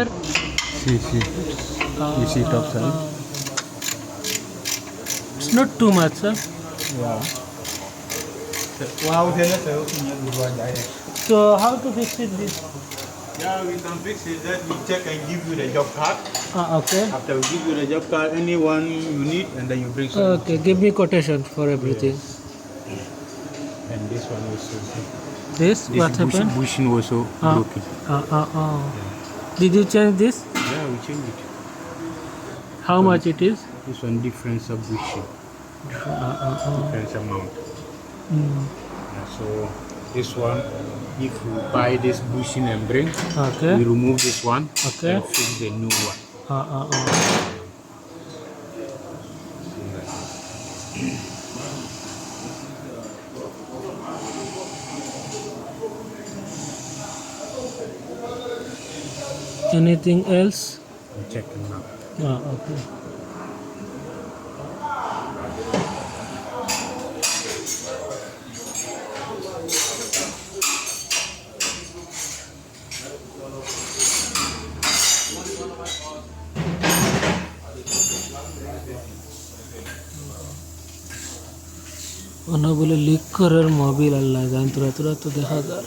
See. You see top side? It's not too much, sir. Yeah. Wow, then that's So how to fix it this? yeah, we can fix it. That we check and give you the job card. Okay. After we give you the job card, anyone you need, and then you bring some. Okay, give me quotation for everything. Yes. And this one also. This what happened? Bushing also broken. Did you change this? Yeah, we change it. How much it is? This one difference of bushing. Difference amount. Yeah, so this one, if you buy this bushing and bring, Okay. we remove this one Okay. and fix the new one. Anything else? I'm checking now. Okay. বলে leak করার Mobil আল্লাহ জান তোরা তো দেখা যায়